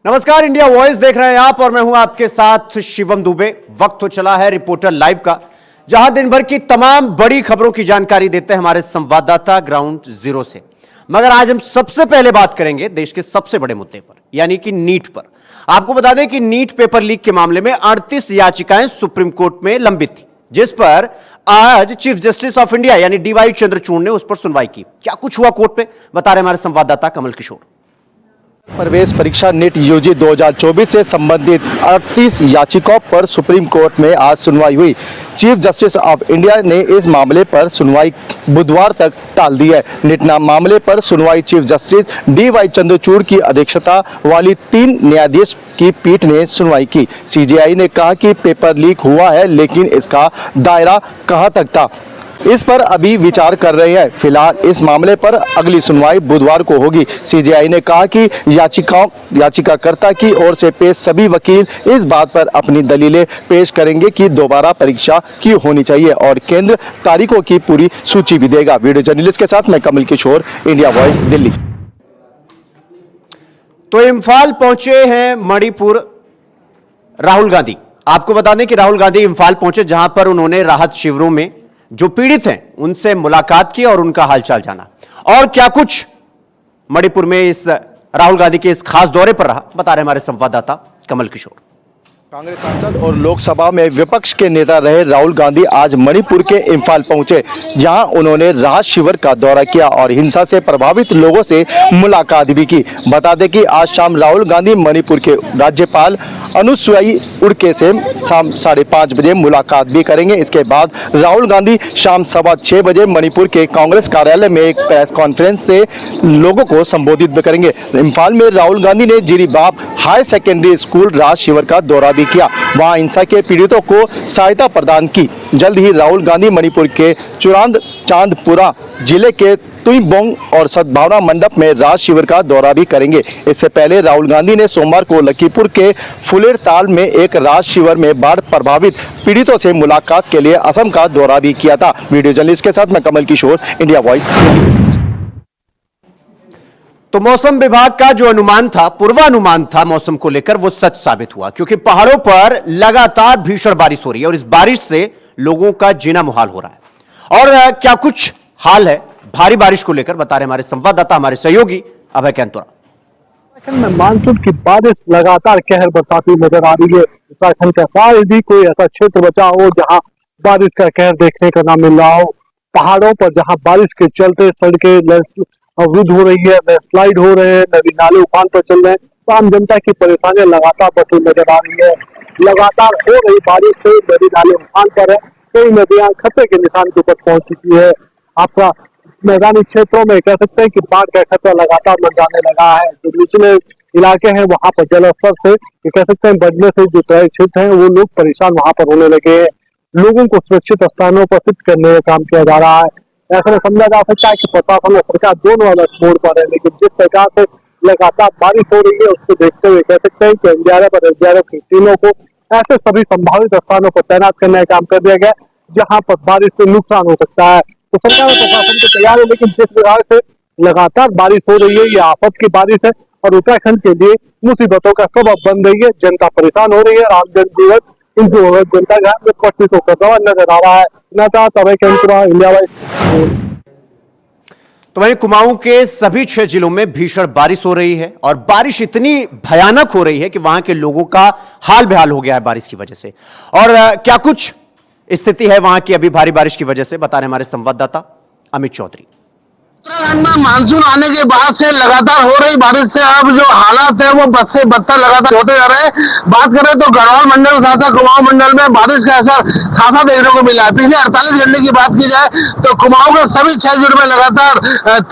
नमस्कार, India voice देख रहे हैं आप और मैं हूं आपके साथ शिवम दुबे। वक्त हो चला है रिपोर्टर लाइव का, जहां दिन भर की तमाम बड़ी खबरों की जानकारी देते हैं हमारे संवाददाता ग्राउंड जीरो से। मगर आज हम सबसे पहले बात करेंगे देश के सबसे बड़े मुद्दे पर, यानी कि नीट पर। आपको बता दें कि नीट पेपर लीक के मामले में 38 याचिकाएं सुप्रीम कोर्ट में लंबित थी, जिस पर आज चीफ जस्टिस ऑफ इंडिया यानी डीवाई चंद्रचूड़ ने उस पर सुनवाई की। क्या कुछ हुआ कोर्ट में, बता रहे हमारे संवाददाता कमल किशोर। प्रवेश परीक्षा नीट यूजी 2024 से संबंधित 38 याचिकाओं पर सुप्रीम कोर्ट में आज सुनवाई हुई। चीफ जस्टिस ऑफ इंडिया ने इस मामले पर सुनवाई बुधवार तक टाल दी है। नीट मामले पर सुनवाई चीफ जस्टिस डीवाई चंद्रचूड़ की अध्यक्षता वाली 3 न्यायाधीश की पीठ ने सुनवाई की। सीजेआई ने कहा कि पेपर लीक हुआ है, लेकिन इसका दायरा कहां तक था, इस पर अभी विचार कर रहे हैं। फिलहाल इस मामले पर अगली सुनवाई बुधवार को होगी। सीजेआई ने कहा कि याचिकाकर्ता की ओर से पेश सभी वकील इस बात पर अपनी दलीलें पेश करेंगे कि दोबारा परीक्षा क्यों होनी चाहिए, और केंद्र तारीखों की पूरी सूची भी देगा। वीडियो जर्नलिस्ट के साथ मैं कमल किशोर, इंडिया वॉइस, दिल्ली। तो इम्फाल पहुंचे हैं मणिपुर राहुल गांधी। आपको बता दें कि राहुल गांधी इम्फाल पहुंचे, जहां पर उन्होंने राहत शिविरों में जो पीड़ित हैं उनसे मुलाकात की और उनका हालचाल जाना। और क्या कुछ मणिपुर में इस राहुल गांधी के इस खास दौरे पर रहा, बता रहे हमारे संवाददाता कमल किशोर। कांग्रेस सांसद और लोकसभा में विपक्ष के नेता रहे राहुल गांधी आज मणिपुर के इम्फाल पहुंचे, जहां उन्होंने राहत शिविर का दौरा किया और हिंसा से प्रभावित लोगों से मुलाकात भी की। बता दें कि आज शाम राहुल गांधी मणिपुर के राज्यपाल अनुसुईया उइके से शाम 5:30 बजे मुलाकात भी करेंगे। इसके बाद राहुल गांधी शाम 6:15 बजे मणिपुर के कांग्रेस कार्यालय में एक प्रेस कॉन्फ्रेंस से लोगों को संबोधित भी करेंगे। इम्फाल में राहुल गांधी ने जिरीबाब हाई सेकेंडरी स्कूल राहत शिविर का दौरा भी किया, वहां हिंसा के पीड़ितों को सहायता प्रदान की। जल्द ही राहुल गांधी मणिपुर के चांदपुरा जिले के तुईबोंग और सद्भावना मंडप में राहत शिविर का दौरा भी करेंगे। इससे पहले राहुल गांधी ने सोमवार को लखीमपुर के फुलेरताल में एक राहत शिविर में बाढ़ प्रभावित पीड़ितों से मुलाकात के लिए असम का दौरा भी किया था। वीडियो जर्नलिस्ट के साथ मैं कमल किशोर, इंडिया वॉइस। तो मौसम विभाग का जो अनुमान था, पूर्वानुमान था मौसम को लेकर, वो सच साबित हुआ, क्योंकि पहाड़ों पर लगातार भीषण बारिश हो रही है और इस बारिश से लोगों का जीना मुहाल हो रहा है। और क्या कुछ हाल है भारी बारिश को लेकर, बता रहे हमारे संवाददाता, हमारे सहयोगी अभय कैंतोरा। उत्तराखंड में मानसून की बारिश लगातार कहर बरसाती नजर आ रही है। उत्तराखंड का शायद ही कोई ऐसा क्षेत्र बचा हो जहां बारिश का कहर देखने का ना मिल रहा हो। पहाड़ों पर जहां बारिश के चलते सड़कें अवरुद्ध हो रही है, लैंडस्लाइड हो रहे हैं, नदी नाले उफान पर चल रहे हैं, तो आम जनता की परेशानियां लगातार बढ़ती नजर आ रही है। लगातार हो रही बारिश से नदी नाले उफान पर है, कई नदियां खतरे के निशान के ऊपर पहुंच चुकी है। आपका मैदानी क्षेत्रों में कह सकते हैं कि बाढ़ का खतरा लगातार मंडराने लगा है। जो निचले इलाके हैं वहां पर जल स्तर से कह सकते हैं बढ़ने से जो तय क्षेत्र हैं वो लोग परेशान वहां पर होने लगे हैं। लोगों को सुरक्षित स्थानों पर स्थित करने का काम किया जा रहा है। ऐसा में समझा जा सकता है कि प्रशासन और सरकार दोनों अलग मोड़ पर है, लेकिन जिस प्रकार से लगातार बारिश हो रही है उसको देखते हुए कह सकते हैं कि एनडीआरएफ और एसडीआरएफ की टीमों को ऐसे सभी संभावित स्थानों पर तैनात करने का काम कर दिया गया जहां पर बारिश से नुकसान हो सकता है। तो सरकार और प्रशासन तो तैयार है, लेकिन जिस प्रकार से लगातार बारिश हो रही है, ये आफत की बारिश है और उत्तराखंड के लिए मुसीबतों का सबब बन रही है। जनता परेशान हो रही है, आम जनजीवन जनता घर में कष्ट करता हुआ नजर आ रहा है। तो वहीं कुमाऊं के सभी 6 जिलों में भीषण बारिश हो रही है और बारिश इतनी भयानक हो रही है कि वहां के लोगों का हाल बेहाल हो गया है बारिश की वजह से। और क्या कुछ स्थिति है वहां की अभी भारी बारिश की वजह से, बता रहे हमारे संवाददाता अमित चौधरी। उत्तराखंड में मानसून आने के बाद से लगातार हो रही बारिश से अब जो हालात है वो बद से बदतर लगातार होते जा रहे हैं। बात करें तो गढ़वाल मंडल तथा कुमाऊं मंडल में बारिश का असर खासा देखने को मिला है। पिछले 48 घंटे की बात की जाए तो कुमाऊं के सभी 6 जिलों में लगातार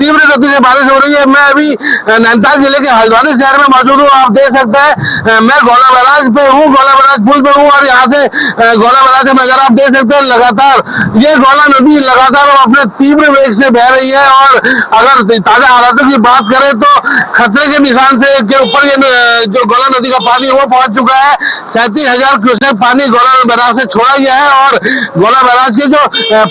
तीव्र गति से बारिश हो रही है। मैं अभी नैनीताल जिले के हल्द्वानी शहर में मौजूद हूँ। आप देख सकते हैं मैं गोला बैराज पे हूँ, गोला बैराज पुल पे हूँ और यहाँ से गोला बैराज का नजारा आप देख सकते हैं। लगातार ये गोला नदी लगातार अपने तीव्र वेग से बह रही है और अगर ताजा हालातों की बात करें तो खतरे के निशान से के ऊपर ये जो गौला नदी का पानी वो पहुंच चुका है। 37,000 क्यूसेक पानी गौला बैराज से छोड़ा गया है और गौला बैराज के जो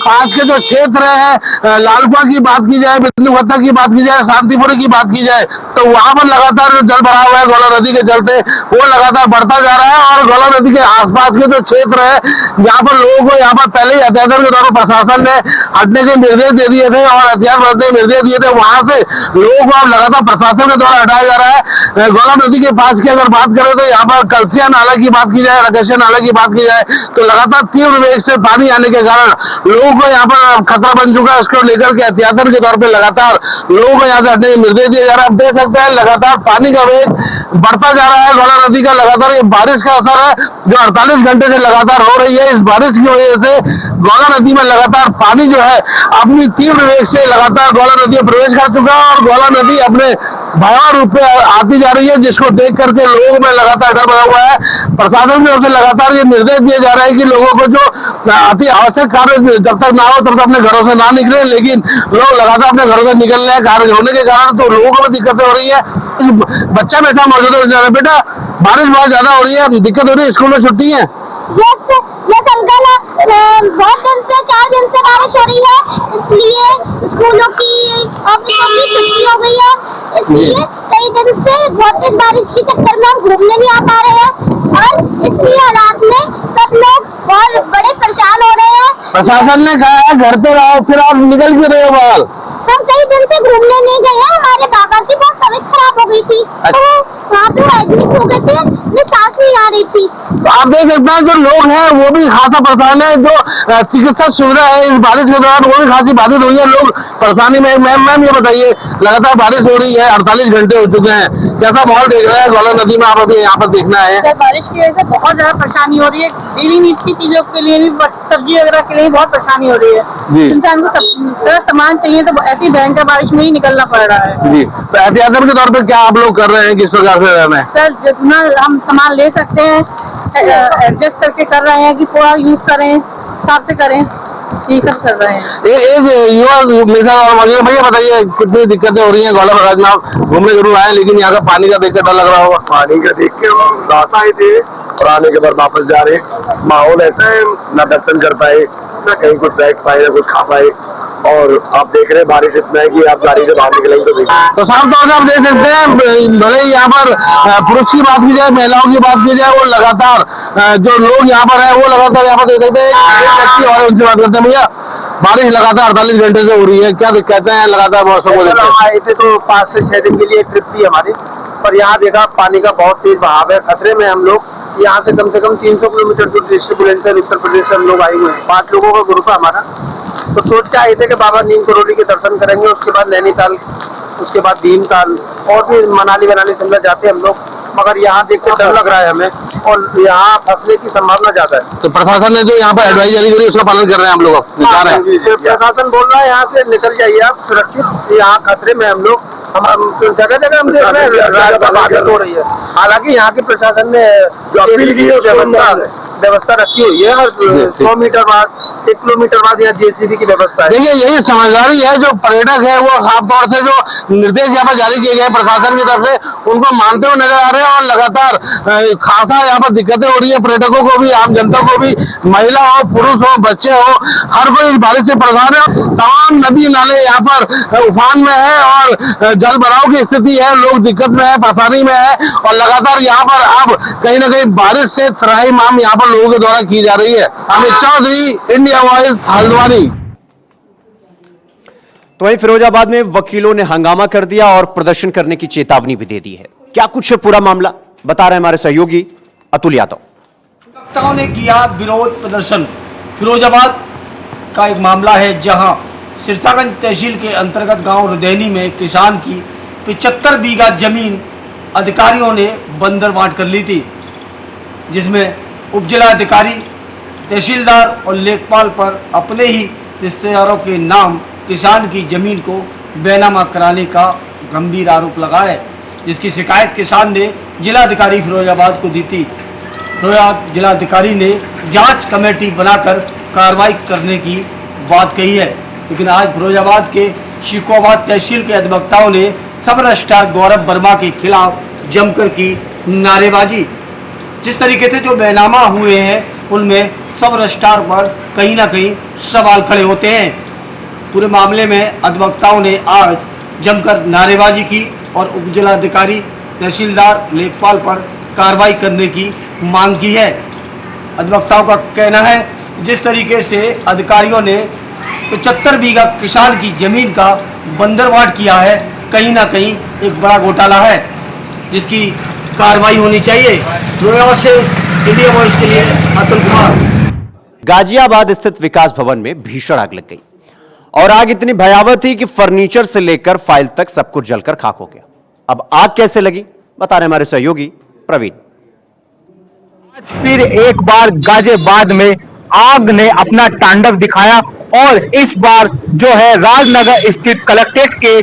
5 के जो क्षेत्र है, लालकुआ की बात की जाए, बिंदुघट्टा की बात की जाए, शांतिपुरी की बात की जाए, तो वहां पर लगातार जो जल भरा हुआ है गौला नदी के चलते वो लगातार बढ़ता जा रहा है। और गौला नदी के आसपास के जो क्षेत्र है जहाँ पर लोगों को यहाँ पर पहले ही एहतियात के तौर पर प्रशासन ने हटने के निर्देश दे दिए थे और एहतियात बरतने के निर्देश दिए थे, वहां से लोगों को अब लगातार प्रशासन के द्वारा हटाया जा रहा है। गौला नदी के पास की अगर बात करें तो यहाँ पर कलसिया नाला की बात की जाए, रकेशिया नाला की बात की जाए, तो लगातार तीव्र वेग से पानी आने के कारण लोगों को यहाँ पर खतरा बन चुका है। उसको लेकर के एहतियातन के तौर पर लगातार लोगों को यहाँ से हटने के निर्देश दिए जा रहा है। आप देख सकते हैं लगातार पानी का वेग बढ़ता जा रहा है। गौला नदी का लगातार ये बारिश का असर है जो 48 घंटे से लगातार हो रही है। इस बारिश की वजह से गौला नदी में लगातार पानी जो है अपनी तीव्र वेग से लगातार गौला नदी में प्रवेश कर चुका है और गौला नदी अपने भयावह रूप में आती जा रही है, जिसको देख करके लोगों में लगातार डर बना हुआ है। प्रशासन की ओर से लगातार ये निर्देश दिए जा रहे हैं कि लोगों को जो अति आवश्यक कार्य जब तक ना हो तब तक अपने घरों से ना निकले, लेकिन लोग लगातार अपने घरों से निकल रहे हैं कार्य होने के कारण, तो लोगों को भी दिक्कतें हो रही है। बच्चा मेरे साथ मौजूद है। बेटा, बारिश बहुत ज्यादा हो रही है, दिक्कत हो रही है, स्कूल में छुट्टी है? यस अंकल, बहुत दिन से 4 दिन से बारिश हो रही है, इसलिए स्कूलों की ऑफिसों की छुट्टी हो गई है। इसलिए कई दिन से बहुत तेज बारिश के चक्कर में हम घूमने नहीं आ पा रहे हैं और इसलिए हालात में सब लोग बहुत बड़े परेशान हो रहे हैं। प्रशासन ने कहा है घर पे रहो, फिर आप निकल क्यों रहे हो बाहर? हम कई दिन से घूमने नहीं गए हैं, हमारे पापा की बहुत तबीयत खराब हो गई थी, तो वहाँ पे एडमिट हो गए थे, मुझे सांस नहीं आ रही थी। तो आप देख सकते हैं जो लोग हैं वो भी खासा परेशान है। जो चिकित्सा सुविधा है इस बारिश के दौरान वो भी खासी बाधित हुई है, लोग परेशानी में। मैम ये बताइए, लगातार बारिश हो रही है, 48 घंटे हो चुके हैं, कैसा माहौल देख रहे हैं गौला नदी में? आप अभी यहाँ पर देखना है बारिश की वजह से बहुत ज्यादा परेशानी हो रही है, डेली नीड्स की चीजों के लिए भी, सब्जी वगैरह के लिए बहुत परेशानी हो रही है। इंसान को सब सामान चाहिए तो ऐसी भयंकर बारिश में ही निकलना पड़ रहा है जी। तो एहतियातन के तौर पर क्या आप लोग कर रहे हैं, किस प्रकार से रहना है? सर, जितना हम सामान ले सकते हैं एडजस्ट करके कर रहे हैं कि थोड़ा यूज करें, हिसाब से करें, यही सब कर रहे हैं। एक युवा मेरा और भैया बताइए कितनी दिक्कतें हो रही हैं गौला बैराज में? आप घूमने जरूर आए लेकिन यहाँ का पानी का देख के डर लग रहा होगा। पानी का देख के हम रात आए थे और आने के बाद वापस जा रहे। माहौल ऐसा है, ना दर्शन कर पाए, ना कहीं कुछ बैठ पाए, ना कुछ खा पाए, और आप देख रहे हैं बारिश इतना है कि आप गाड़ी से बाहर निकलेंगे तो देखिए। तो साफ तौर से आप देख सकते हैं, भले ही यहाँ पर पुरुष की बात की जाए, महिलाओं की बात की जाए, वो लगातार जो लोग यहाँ पर है वो लगातार यहाँ पर देख सकते हैं। एक व्यक्ति और उनसे बात करते हैं। भैया, बारिश लगातार 48 घंटे से हो रही है, क्या दिक्कतें हैं लगातार मौसम को? हम आए थे तो 5 से 6 दिन के लिए ट्रिप थी हमारी, पर यहाँ देखा पानी का बहुत तेज बहाव है, खतरे में हम लोग। यहाँ से कम 300 किलोमीटर दूर डिस्ट्रिक्ट से उत्तर प्रदेश से हम लोग आए हुए हैं, 5 लोगों का ग्रुप है हमारा। तो सोच के आए थे कि बाबा नीम करोली के दर्शन करेंगे, उसके बाद नैनीताल, उसके बाद भीमताल और भी मनाली शिमला जाते हैं हम लोग, मगर यहाँ देख के डर लग रहा है हमें और यहाँ फंसने की संभावना ज्यादा है। तो प्रशासन ने जो यहाँ पर एडवाइस जारी करी उसका पालन कर रहे हैं हम लोग? प्रशासन बोल रहा है यहाँ से निकल जाइए आप सुरक्षित, यहाँ खतरे में हम लोग। हम जगह जगह हम देख रहे हैं बात हो रही है। हालांकि यहाँ के प्रशासन ने जो अपील की है व्यवस्था रखी हुई है, और 100 मीटर बाद 1 किलोमीटर बाद यहाँ जेसीबी की व्यवस्था है। देखिए, यही समझदारी है। जो पर्यटक है वो खास तौर से जो निर्देश यहाँ पर जारी किए गए प्रशासन की तरफ से उनको मानते हुए नजर आ रहे हैं और लगातार खासा यहाँ पर दिक्कतें हो रही है पर्यटकों को भी, आम जनता को भी, महिला हो, पुरुष हो, बच्चे हो, हर कोई इस बारिश से परेशान है। तमाम नदी नाले यहाँ पर उफान में है और जल भराव की स्थिति है, लोग दिक्कत में है, परेशानी में है और लगातार यहाँ पर अब कहीं ना कहीं बारिश से त्राहिमाम यहाँ पर लोगों के द्वारा की जा रही है। Amit Chaudhary, India voice, Haldwani. तो वहीं फिरोजाबाद में वकीलों ने हंगामा कर दिया और प्रदर्शन करने की चेतावनी भी दे दी है। क्या कुछ है पूरा मामला, बता रहे हैं हमारे सहयोगी अतुल यादव। अधिवक्ताओं ने किया विरोध प्रदर्शन। फिरोजाबाद का एक मामला है जहां सिरसागंज तहसील के अंतर्गत गांव रुदैनी में किसान की 75 बीघा जमीन अधिकारियों ने बंदर बांट कर ली थी, जिसमें उपजिला अधिकारी, तहसीलदार और लेखपाल पर अपने ही रिश्तेदारों के नाम किसान की जमीन को बेनामा कराने का गंभीर आरोप लगा है, जिसकी शिकायत किसान ने जिलाधिकारी फिरोजाबाद को दी थी। फिरोजाबाद जिलाधिकारी ने जांच कमेटी बनाकर कार्रवाई करने की बात कही है, लेकिन आज फिरोजाबाद के शिकोहाबाद तहसील के अधिवक्ताओं ने सब रजिस्ट्रार गौरव वर्मा के खिलाफ जमकर की नारेबाजी। जिस तरीके से जो बैनामा हुए हैं उनमें सब रजिस्ट्रार पर कहीं ना कहीं सवाल खड़े होते हैं। पूरे मामले में अधिवक्ताओं ने आज जमकर नारेबाजी की और उप जिलाधिकारी तहसीलदार लेखपाल पर कार्रवाई करने की मांग की है। अधिवक्ताओं का कहना है जिस तरीके से अधिकारियों ने 75 बीघा किसान की जमीन का बंदरवाट किया है, कहीं ना कहीं एक बड़ा घोटाला है जिसकी कार्रवाई होनी चाहिए। धन्यवाद से इंडिया वॉइस के लिए अतुल कुमार। गाजियाबाद स्थित विकास भवन में भीषण आग लग गई और आग इतनी भयावह थी कि फर्नीचर से लेकर फाइल तक सब कुछ जलकर खाक हो गया। अब आग कैसे लगी बता रहे हमारे सहयोगी प्रवीण। आज फिर एक बार गाजियाबाद में आग ने अपना तांडव दिखाया और इस बार जो है राजनगर स्थित कलेक्ट्रेट के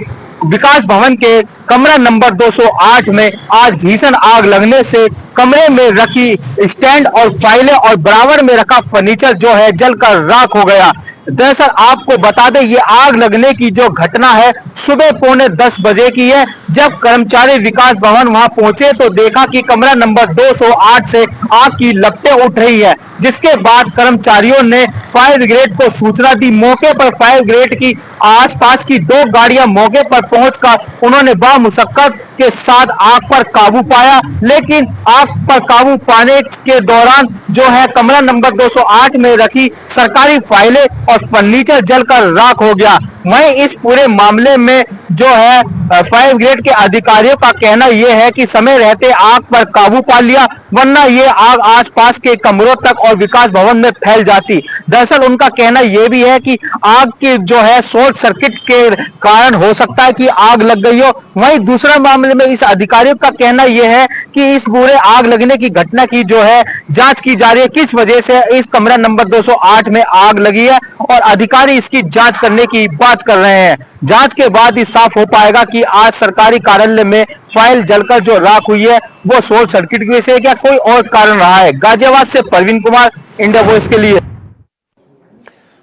विकास भवन के कमरा नंबर 208 में आज भीषण आग लगने से कमरे में रखी स्टैंड और फाइलें और बराबर में रखा फर्नीचर जो है जलकर राख हो गया। दरअसल आपको बता दें ये आग लगने की जो घटना है सुबह 9:45 बजे की है। जब कर्मचारी विकास भवन वहां पहुंचे तो देखा कि कमरा नंबर 208 से आग की लपटें उठ रही है, जिसके बाद कर्मचारियों ने फायर ब्रिगेड को सूचना दी। मौके पर फायर ब्रिगेड की आसपास की 2 गाड़ियां मौके पर पहुंचकर उन्होंने बामुशक्कत के साथ आग पर काबू पाया, लेकिन आग पर काबू पाने के दौरान जो है कमरा नंबर 208 में रखी सरकारी फाइलें और फर्नीचर जलकर राख हो गया। वहीं इस पूरे मामले में जो है फायर ब्रिगेड के अधिकारियों का कहना यह है कि समय रहते आग पर काबू पा लिया, वरना ये आग आसपास के कमरों तक और विकास भवन में फैल जाती। दरअसल उनका कहना यह भी है कि आग की जो है शॉर्ट सर्किट के कारण हो सकता है कि आग लग गई हो। वहीं दूसरा मामले में इस अधिकारियों का कहना यह है कि इस पूरे आग लगने की घटना की जो है जांच की जा रही है, किस वजह से इस कमरा नंबर 208 में आग लगी है और अधिकारी इसकी जांच करने की बात कर रहे हैं। जांच के बाद ही साफ हो पाएगा कि आज सरकारी कार्यालय में फाइल जलकर जो राख हुई है वो शॉर्ट सर्किट की वजह से या कोई और कारण रहा है। गाजियाबाद से प्रवीण कुमार, इंडिया वॉइस के लिए।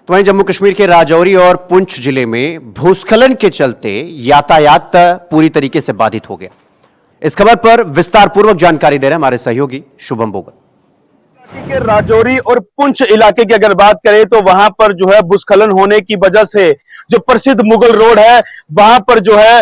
तो वहीं जम्मू कश्मीर के राजौरी और पुंछ जिले में भूस्खलन के चलते यातायात पूरी तरीके से बाधित हो गया। इस खबर पर विस्तार पूर्वक जानकारी दे रहे हैं हमारे सहयोगी शुभम बोगल। के राजौरी और पुंछ इलाके की अगर बात करें तो वहां पर जो है भूस्खलन होने की वजह से जो प्रसिद्ध मुगल रोड है वहां पर जो है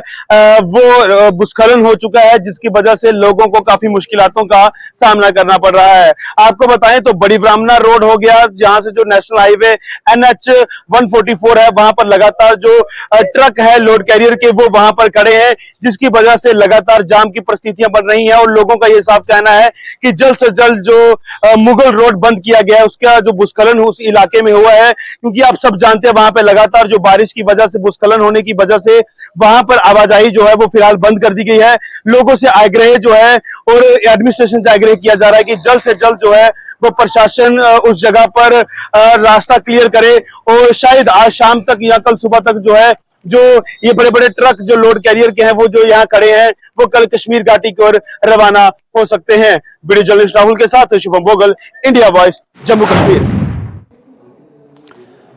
वो भूस्खलन हो चुका है, जिसकी वजह से लोगों को काफी मुश्किलों का सामना करना पड़ रहा है। आपको बताएं तो बड़ी ब्राह्मणा रोड हो गया, जहां से जो नेशनल हाईवे NH 144 है वहां पर लगातार जो ट्रक है लोड कैरियर के वो वहां पर खड़े हैं, जिसकी वजह से लगातार जाम की परिस्थितियां बन रही हैं। और लोगों का ये साफ कहना है कि जल्द से जल्द जो मुगल रोड बंद किया गया है उसका जो भूस्खलन उस इलाके में हुआ है, क्योंकि आप सब जानते हैं वहां पर लगातार जो बारिश की वजह से भूस्खलन होने की वजह से वहां पर आवाजाही जो है वो फिलहाल बंद कर दी गई है। लोगों से आग्रह जो है और एडमिनिस्ट्रेशन से आग्रह किया जा रहा है कि जल्द से जल्द जो है वो प्रशासन उस जगह पर रास्ता क्लियर करे और शायद आज शाम तक या कल सुबह तक जो है जो ये बड़े बड़े ट्रक जो लोड कैरियर के हैं वो जो यहाँ खड़े हैं वो कल कश्मीर घाटी की ओर रवाना हो सकते हैं। वीडियो जर्नलिस्ट राहुल के साथ Shubham Bogle, India voice, Jammu Kashmir.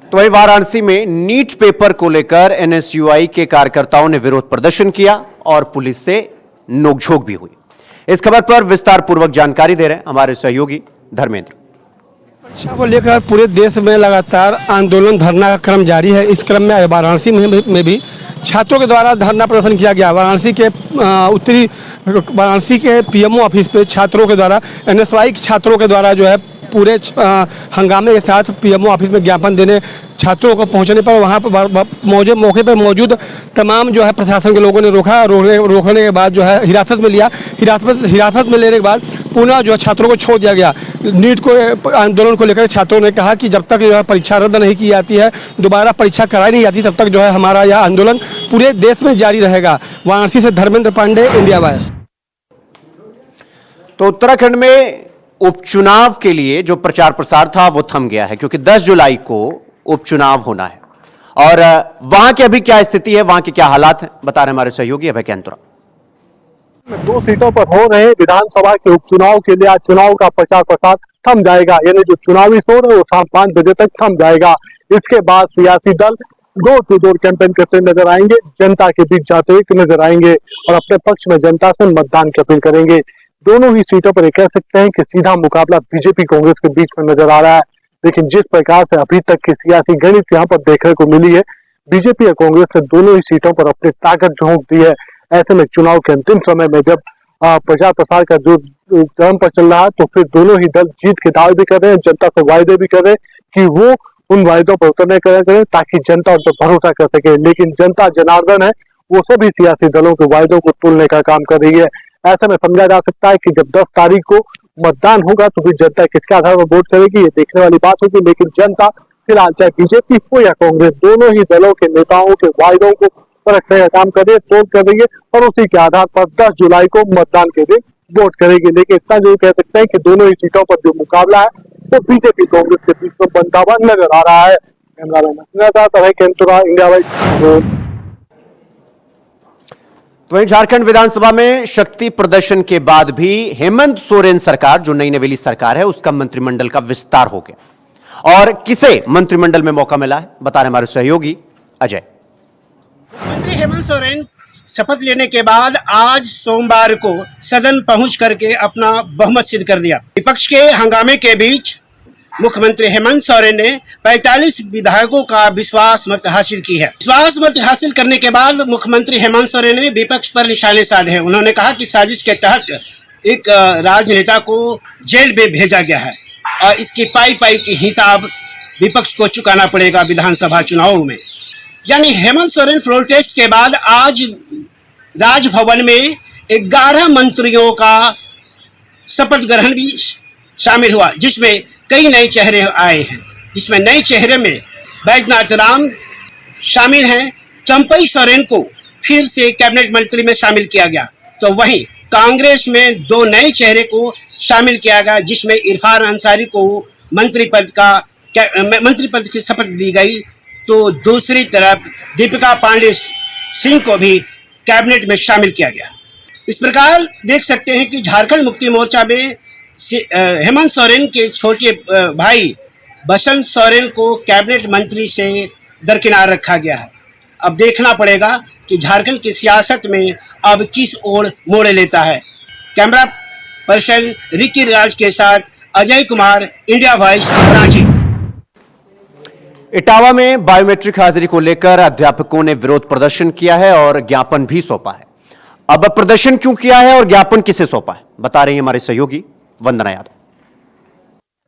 तो वहीं वाराणसी में नीट पेपर को लेकर NSUI के कार्यकर्ताओं ने विरोध प्रदर्शन किया और पुलिस से नोकझोंक भी हुई। इस खबर पर विस्तार पूर्वक जानकारी दे रहे हैं हमारे सहयोगी धर्मेंद्र। परीक्षा को लेकर पूरे देश में लगातार आंदोलन धरना का क्रम जारी है। इस क्रम में वाराणसी में भी छात्रों के द्वारा धरना प्रदर्शन किया गया। वाराणसी के PMO ऑफिस पे छात्रों के द्वारा NSUI के छात्रों के द्वारा जो है पूरे हंगामे के साथ PMO ऑफिस में ज्ञापन देने छात्रों को पहुंचने पर वहां पर मौके पर मौजूद तमाम जो है प्रशासन के लोगों ने रोकने के बाद जो है हिरासत में लिया। हिरासत में लेने के बाद पुनः जो है छात्रों को छोड़ दिया गया। नीट को आंदोलन को लेकर छात्रों ने कहा कि जब तक जो है परीक्षा रद्द नहीं की जाती है, दोबारा परीक्षा कराई नहीं जाती, तब तक जो है हमारा यह आंदोलन पूरे देश में जारी रहेगा। वाराणसी से धर्मेंद्र पांडे, इंडिया वॉइस। तो उत्तराखंड में उपचुनाव के लिए जो प्रचार प्रसार था वो थम गया है, क्योंकि 10 जुलाई को उपचुनाव होना है। और वहां की अभी क्या स्थिति है, वहां के क्या हालात हैं, बता रहे हमारे सहयोगी अभय कैंतुरा। 2 सीटों पर हो रहे विधानसभा के उपचुनाव के लिए आज चुनाव का प्रचार प्रसार थम जाएगा, यानी जो चुनावी शोर है वो शाम 5 बजे तक थम जाएगा। इसके बाद सियासी दल डोर टू डोर कैंपेन करते नजर आएंगे, जनता के बीच जाते हुए नजर आएंगे और अपने पक्ष में जनता से मतदान की अपील करेंगे। दोनों ही सीटों पर कह सकते हैं कि सीधा मुकाबला बीजेपी कांग्रेस के बीच में नजर आ रहा है, लेकिन जिस प्रकार से अभी तक की सियासी गणित यहाँ पर देखने को मिली है, बीजेपी और कांग्रेस ने दोनों ही सीटों पर अपनी ताकत झोंक दी है। ऐसे में चुनाव के अंतिम समय में जब प्रचार प्रसार का जो चरम पर चल रहा है, तो फिर दोनों ही दल जीत के दावे भी कर रहे हैं, जनता से वायदे भी कर रहे हैं कि वो उन वायदों पर उतरने करें ताकि जनता उन पर भरोसा कर सके। लेकिन जनता जनार्दन है, वो सभी सियासी दलों के वायदों को तोड़ने का काम कर रही है। ऐसे में समझा जा सकता है कि जब 10 तारीख को मतदान होगा तो फिर जनता किसके आधार पर वोट करेगी, ये देखने वाली बात होगी। लेकिन जनता फिलहाल चाहे बीजेपी हो या कांग्रेस, दोनों ही दलों के नेताओं के वायदों को परखने का काम कर रही है, तोड़ कर रही है और उसी के आधार पर 10 जुलाई को मतदान के दिन वोट करेगी। लेकिन इतना जरूर कह सकते हैं कि दोनों ही सीटों पर जो मुकाबला है वो बीजेपी कांग्रेस के बीच में बनता हुआ नजर आ रहा है। India wise. वहीं झारखंड विधानसभा में शक्ति प्रदर्शन के बाद भी हेमंत सोरेन सरकार, जो नई नवेली सरकार है, उसका मंत्रिमंडल का विस्तार हो गया। और किसे मंत्रिमंडल में मौका मिला है, बता रहे हमारे सहयोगी अजय। मुख्यमंत्री हेमंत सोरेन शपथ लेने के बाद आज सोमवार को सदन पहुंच करके अपना बहुमत सिद्ध कर दिया। विपक्ष के हंगामे के बीच मुख्यमंत्री हेमंत सोरेन ने 45 विधायकों का विश्वास मत हासिल की है। विश्वास मत हासिल करने के बाद मुख्यमंत्री हेमंत सोरेन ने विपक्ष पर निशाने साधे हैं। उन्होंने कहा कि साजिश के तहत एक राजनेता को जेल में भेजा गया है और इसकी पाई की हिसाब विपक्ष को चुकाना पड़ेगा विधानसभा चुनावों में। यानी हेमंत सोरेन फ्लोर टेस्ट के बाद आज राजभवन में 11 मंत्रियों का शपथ ग्रहण भी शामिल हुआ, जिसमें कई नए चेहरे आए हैं। जिसमें नए चेहरे में बैजनाथ राम शामिल हैं। चंपई सोरेन को फिर से कैबिनेट मंत्री में शामिल किया गया। तो वहीं कांग्रेस में 2 नए चेहरे को शामिल किया गया, जिसमें इरफान अंसारी को मंत्री पद की शपथ दी गई। तो दूसरी तरफ दीपिका पांडे सिंह को भी कैबिनेट में शामिल किया गया। इस प्रकार देख सकते हैं कि झारखंड मुक्ति मोर्चा में हेमंत सोरेन के छोटे भाई बसंत सोरेन को कैबिनेट मंत्री से दरकिनार रखा गया है। अब देखना पड़ेगा कि झारखंड की सियासत में अब किस ओर मोड़ लेता है। कैमरा पर्सन रिकी राज के साथ अजय कुमार, इंडिया वॉइस, रांची। इटावा में बायोमेट्रिक हाजिरी को लेकर अध्यापकों ने विरोध प्रदर्शन किया है और ज्ञापन भी सौंपा है। अब प्रदर्शन क्यों किया है और ज्ञापन किसे सौंपा है, बता रही है हमारे सहयोगी वंदना यादव।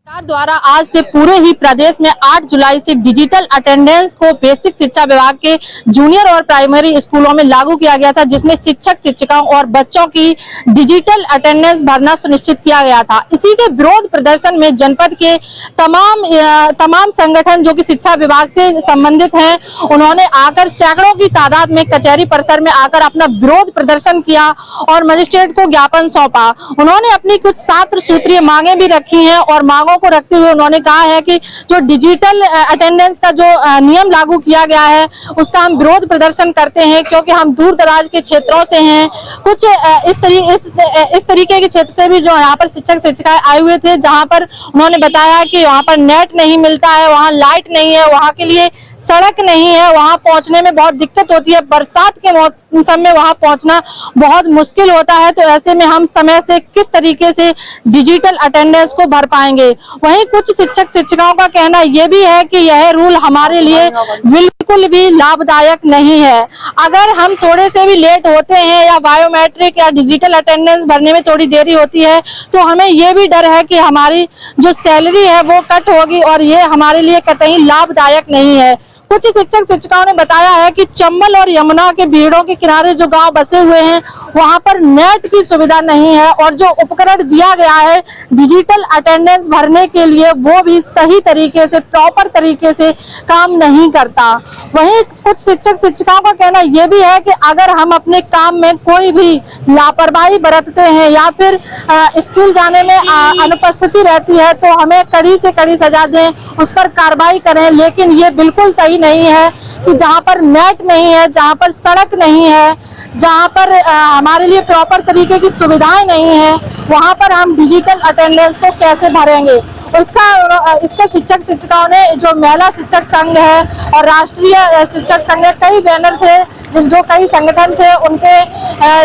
सरकार द्वारा आज से पूरे ही प्रदेश में 8 जुलाई से डिजिटल अटेंडेंस को बेसिक शिक्षा विभाग के जूनियर और प्राइमरी स्कूलों में लागू किया गया था, जिसमें शिक्षक शिक्षिकाओं और बच्चों की डिजिटल अटेंडेंस भरना सुनिश्चित किया गया था। इसी के विरोध प्रदर्शन में जनपद के तमाम संगठन जो कि शिक्षा विभाग से संबंधित हैं, उन्होंने आकर सैकड़ों की तादाद में कचहरी परिसर में आकर अपना विरोध प्रदर्शन किया और मजिस्ट्रेट को ज्ञापन सौंपा। उन्होंने अपनी कुछ 7 सूत्रीय मांगे भी रखी हैं और मांगों को रखते हुए उन्होंने कहा है कि जो डिजिटल अटेंडेंस का जो नियम लागू किया गया है उसका हम विरोध प्रदर्शन करते हैं, क्योंकि हम दूर दराज के क्षेत्रों से हैं। कुछ इस तरीके के क्षेत्र से भी जो यहाँ पर शिक्षक शिक्षिकाएं आए हुए थे, जहाँ पर उन्होंने बताया कि वहाँ पर नेट नहीं मिलता है, वहाँ लाइट नहीं है, वहाँ के लिए सड़क नहीं है, वहाँ पहुँचने में बहुत दिक्कत होती है, बरसात के मौसम में वहाँ पहुँचना बहुत मुश्किल होता है। तो ऐसे में हम समय से किस तरीके से डिजिटल अटेंडेंस को भर पाएंगे। वहीं कुछ शिक्षक शिक्षिकाओं का कहना यह भी है कि यह रूल हमारे लिए बिल्कुल भी लाभदायक नहीं है। अगर हम थोड़े से भी लेट होते हैं या बायोमेट्रिक या डिजिटल अटेंडेंस भरने में थोड़ी देरी होती है, तो हमें ये भी डर है कि हमारी जो सैलरी है वो कट होगी और ये हमारे लिए कतई लाभदायक नहीं है। कुछ शिक्षक शिक्षिकाओं ने बताया है कि चंबल और यमुना के भीड़ों के किनारे जो गांव बसे हुए हैं, वहां पर नेट की सुविधा नहीं है और जो उपकरण दिया गया है डिजिटल अटेंडेंस भरने के लिए वो भी सही तरीके से, प्रॉपर तरीके से काम नहीं करता। वहीं कुछ शिक्षक शिक्षिकाओं का कहना यह भी है कि अगर हम अपने काम में कोई भी लापरवाही बरतते हैं या फिर स्कूल जाने में अनुपस्थिति रहती है तो हमें कड़ी से कड़ी सजा दें, उस पर कार्रवाई करें। लेकिन ये बिल्कुल सही नहीं है कि जहां पर नेट नहीं है, जहां पर सड़क नहीं है, जहां पर हमारे लिए प्रॉपर तरीके की सुविधाएं नहीं है, वहां पर हम डिजिटल अटेंडेंस को कैसे भरेंगे। इसके शिक्षक शिक्षिकाओं ने जो महिला शिक्षक संघ है और राष्ट्रीय शिक्षक संघ है, कई बैनर थे, जो कई संगठन थे, उनके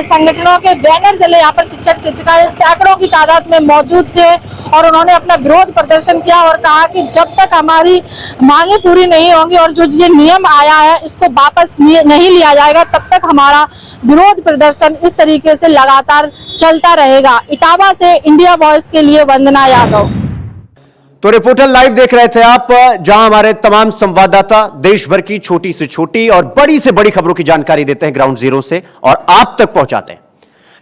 संगठनों के बैनर जले यहाँ पर शिक्षक शिक्षिकाएं सैकड़ों की तादाद में मौजूद थे और उन्होंने अपना विरोध प्रदर्शन किया और कहा कि जब तक हमारी मांगे पूरी नहीं होंगी और जो ये नियम आया है इसको वापस नहीं लिया जाएगा, तब तक हमारा विरोध प्रदर्शन इस तरीके से लगातार चलता रहेगा। इटावा से इंडिया वॉइस के लिए वंदना यादव। तो रिपोर्टर लाइव देख रहे थे आप, जहां हमारे तमाम संवाददाता देश भर की छोटी से छोटी और बड़ी से बड़ी खबरों की जानकारी देते हैं ग्राउंड जीरो से और आप तक पहुंचाते हैं।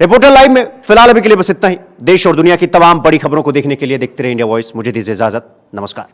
रिपोर्टर लाइव में फिलहाल अभी के लिए बस इतना ही। देश और दुनिया की तमाम बड़ी खबरों को देखने के लिए देखते रहिए इंडिया वॉइस। मुझे दीजिए इजाजत, नमस्कार।